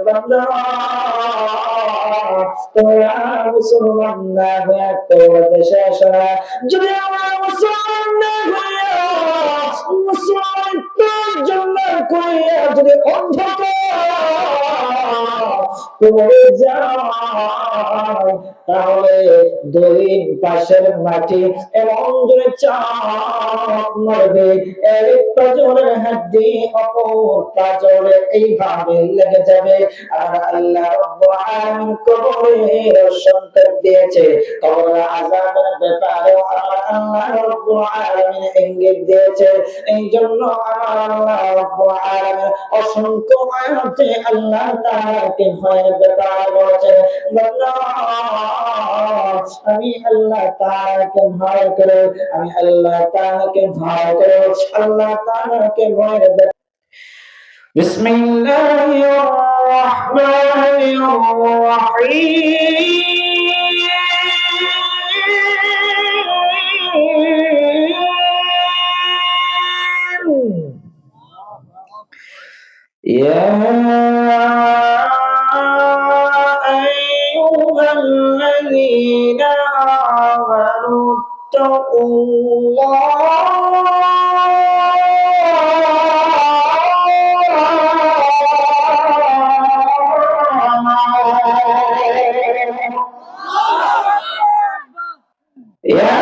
বান্দা তোমরা মুসলমান না হয়ে তওবাতে শেষ হয়। যদি আমরা মুসলমান না হইয়া মুসলমানদের জন্য করিয়া যদি অন্ধকার পড়ে যায় তাহলে দুই পাশের মাটি এমন জোরে চাপ মারবে, এক পাজরের হাড্ডি অপর পাজরে এইভাবে লেগে যাবে। আর আল্লাহ রাব্বুল আলামিন কবরের সংকেত দিয়েছে, কবরের আযাবের ব্যাপারে আল্লাহ রাব্বুল আলামিন ইঙ্গিত দিয়েছে। এই জন্য আমার আল্লাহ রাব্বুল আলামিন অসংখ্য আয়াতে আল্লাহ তাআলাকে ভয়ের ব্যাপারে বলেছেন, বান্দা আমি আল্লাহ তাআলাকে ভয় করো, আমি আল্লাহ তাআলাকে ভয় করো, আল্লাহ তাআলাকে ভয় করো। বিসমিল্লাহির রহমানির রহিম। يا أيها الذين آمنوا اتقوا يا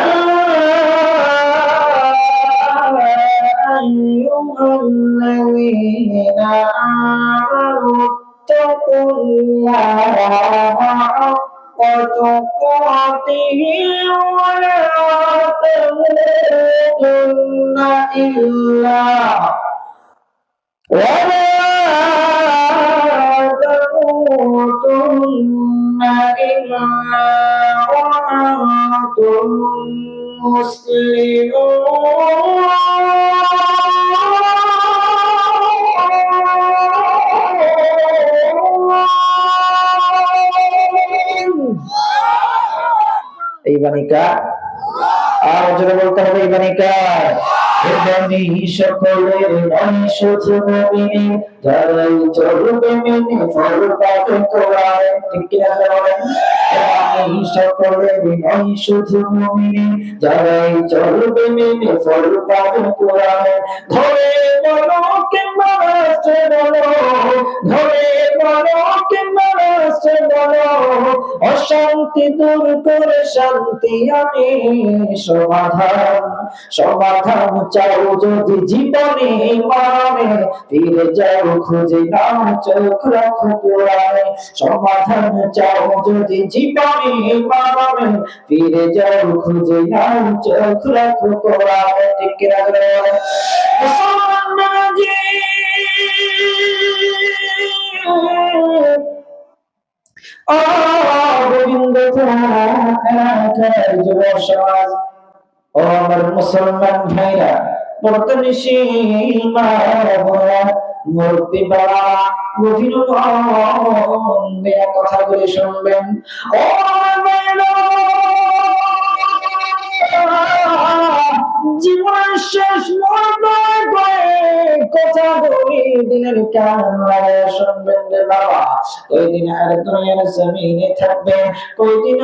أيها الذين آمنوا اتقوا الله حق تقاته ولا تموتن إلا وأنتم مسلمون। এই বাণীকা আর জোরে বলতে হবে, এই বাণীকা সকলের নয় শুধু মুমিন, যারাই চলবে মেনে ফরমান কোরআন। ঠিক কি না বলেন? সকলের নয় শুধু মুমিন, যারাই চলবে মেনে ফরমান কোরআন। ধরে বলো কিংবা রাস্তে বলো, ধরে বলো কিংবা রাস্তে বলো, অশান্তি দূর করে শান্তি আনে সমাধান। সমাধান চাও যদি জীবনে মানে, ফিরে যাও খুঁজে নাও চোখ রাখো কোরআনে। সমাধান চাও যদি জীবনে মানে, ফিরে যাও খুঁজে নাও চোখ রাখো কোরআনে। ঠিক কি না? মুসলমান জি ও গোবিন্দ এলাকার যুব সমাজ, ও আমার মুসলমান ভাইরা, বর্তমানে মা বোনেরা, মূর্তি বাবা গভীর কথাগুলি শুনবেন। ও জীবন শেষ কথা বলি দিনের কান লাগায় শুনবেন রে বাবা। ওই দিন আর দুনিয়ার জমিনে থাকবেন, ওই দিন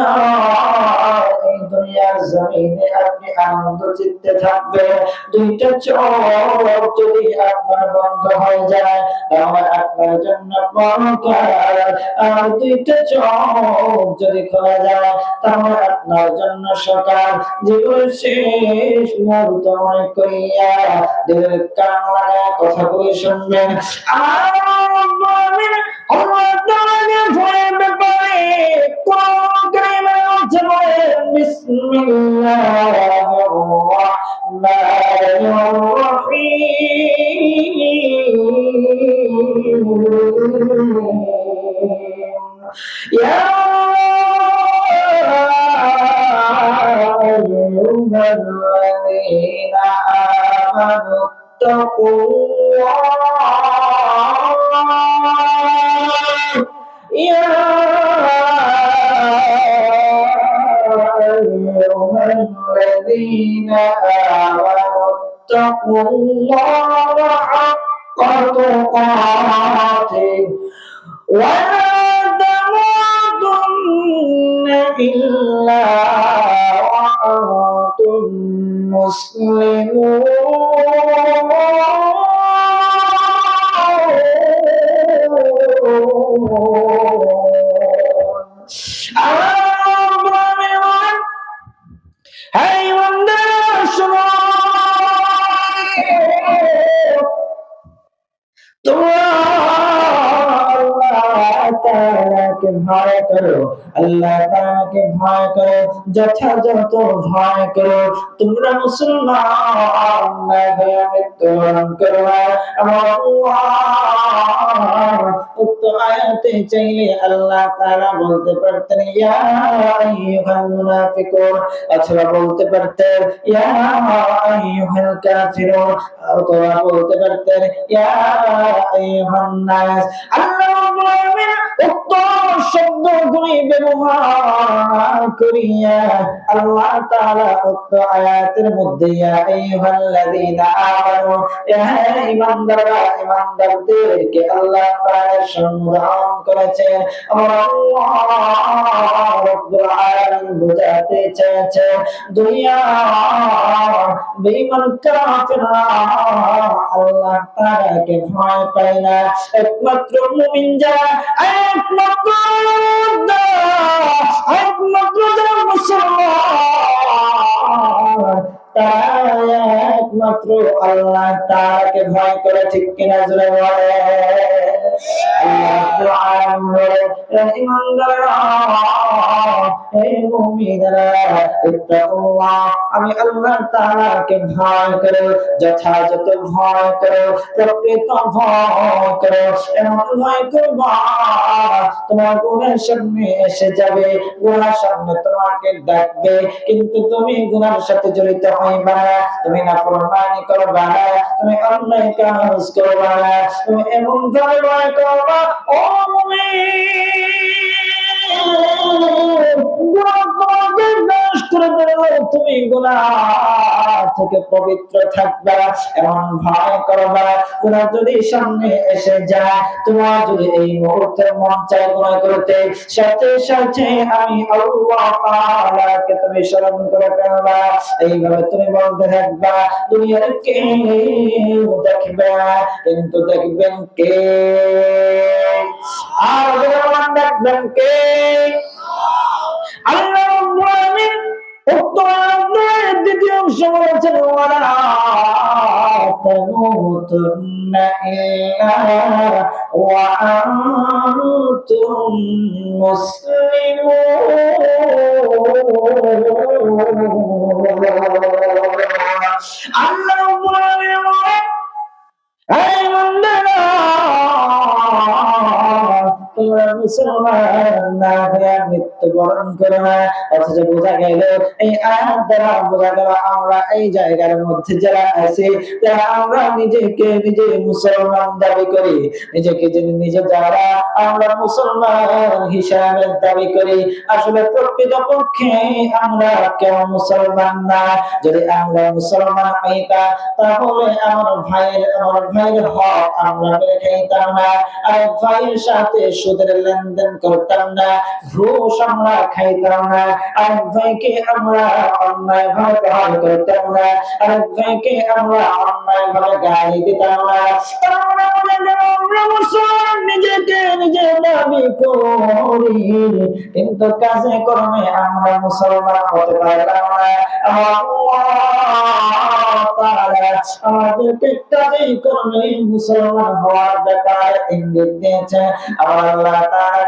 এই দুনিয়ার জমিনে আপনি আনন্দ চিত্তে থাকবেন। দুইটা চোখ যদি আপনার বন্ধ হয়ে যায় তাহলে আপনার জন্য পরকাল, আর দুইটা চোখ যদি খোলা যায় তাহলে আপনার জন্য সকাল। জীবন শেষ মুহূর্ত মনে করিয়া দিনের কান লাগায় কথা বলে শুনবেন। আর বলেন আল্লাহ তাআলা ভয়ের ব্যাপারে কোন কালিমার মধ্যে বলেন বিসমিল্লাহির রাহমানির রহিম। ইয়া আইয়ুহাল্লাযীনা আমানু اتقوا الله يا أيها الذين آمنوا اتقوا الله حق تقاته ولا تموتن إلا وأنتم مسلمون Hey, তাআলাকে ভয় করো, আল্লাহ তাআলাকে ভয় করো, যথাযথ ভয় করো। তোমরা মুসলমান না হয়ে মৃত্যুবরণ করো না। উক্ত আয়াতে চাইলে আল্লাহ তাআলা বলতে পারতেন ইয়া আইয়ুহাল মুনাফিকুন, অথবা বলতে পারতেন ইয়া আইয়ুহাল কাফিরুন, অথবা বলতে পারতেন ইয়া আইয়ুহান নাস। আল্লাহ রাব্বুল আলামিন উক্ত শব্দগুলি ব্যবহার করিয়া আল্লাহ তাআলা উক্ত আয়াতের মধ্যে ইয়া আইয়ুহাল্লাযীনা আমানু, হে ঈমানদাররা, ঈমানদারদেরকে আল্লাহ তাআলা সম্বোধন করেছেন। আল্লাহ রাব্বুল আলামিন বোঝাতে চেয়েছেন দুনিয়ার বেঈমান কাফেররা আল্লাহ তাআলাকে ভয় পায় না। একমাত্র মুমিন যারা, একমাত্র যারা মুসলমান তারা একমাত্র আল্লাহ তাআলাকে ভয় করে, ঠিক কিনা জোরে বলে। আমি আল্লাহ তাআলাকে ভয় করো, যথাযথ ভয় করো, প্রকৃত ভয় করো। এমন ভয় করবা তোমার গুনার সামনে এসে যাবে, গুনার সামনে তোমাকে ডাকবে, কিন্তু তুমি গুনার সাথে জড়িত হইবা না, তুমি নাফরমানি করবা না, তুমি অন্যায় কাজ করবা না, তুমি এমন ভাবে ভয় করবা ও তুমি গুনাহ থেকে পবিত্র থাকবা, এমন ভয় করবা। গুনাহ যদি সামনে এসে যায়, তোমার যদি এই মুহূর্তে মন চায় গুনাহ করতে, সাথে সাথে আমি আল্লাহ তাআলাকে তুমি স্মরণ করে ফেলবা। এইভাবে তুমি বলতে থাকবা, দুনিয়ার কেউ দেখবে না, কিন্তু দেখবেন কে? আর দেখবেন কে? আল্লাহ রাব্বুল আলামিন উক্ত আয়াতের দ্বিতীয় অংশ বলেছেন ওয়ালা তামুতুন্না ইল্লা ওয়া আনতুম মুসলিমুন। আল্লাহ রাব্বুল আলামিন বলেন, এই বান্দারা তোমরা মুসলমান না হয়ে মৃত্যুবরণ করো না। অথচ বোঝা গেল এই আয়াত দ্বারা বোঝা গেল আমরা এই জায়গার মধ্যে যারা আছি, যারা আমরা নিজেকে নিজে মুসলমান দাবি করি, নিজেকে নিজে যারা আমরা মুসলমান হিসাবে দাবি করি, আসলে প্রকৃতপক্ষে আমরা কেউ মুসলমান না। যদি আমরা মুসলমান হইতাম তাহলে আমার ভাইয়ের হক আমরা বের খাইতাম না, আর ভাইয়ের সাথে সুদের লেনদেন করতাম না, ঘুষ আমরা খাইতাম না, আর ভাইকে আমরা অন্যায় ভাবে ব্যবহার করতাম না, আর ভাইকে আমরা অন্যায় ভাবে গালি দিতাম না। আমরা মুসলমান নিজেকে নিজে দাবি করি, কিন্তু কাজে কর্মে আমরা মুসলমান হতে পারলাম না। আমাদেরকে কাজে কর্মে মুসলমান হওয়ার ব্যাপারে ইঙ্গিত দিয়েছে। আল্লাহ তাআলা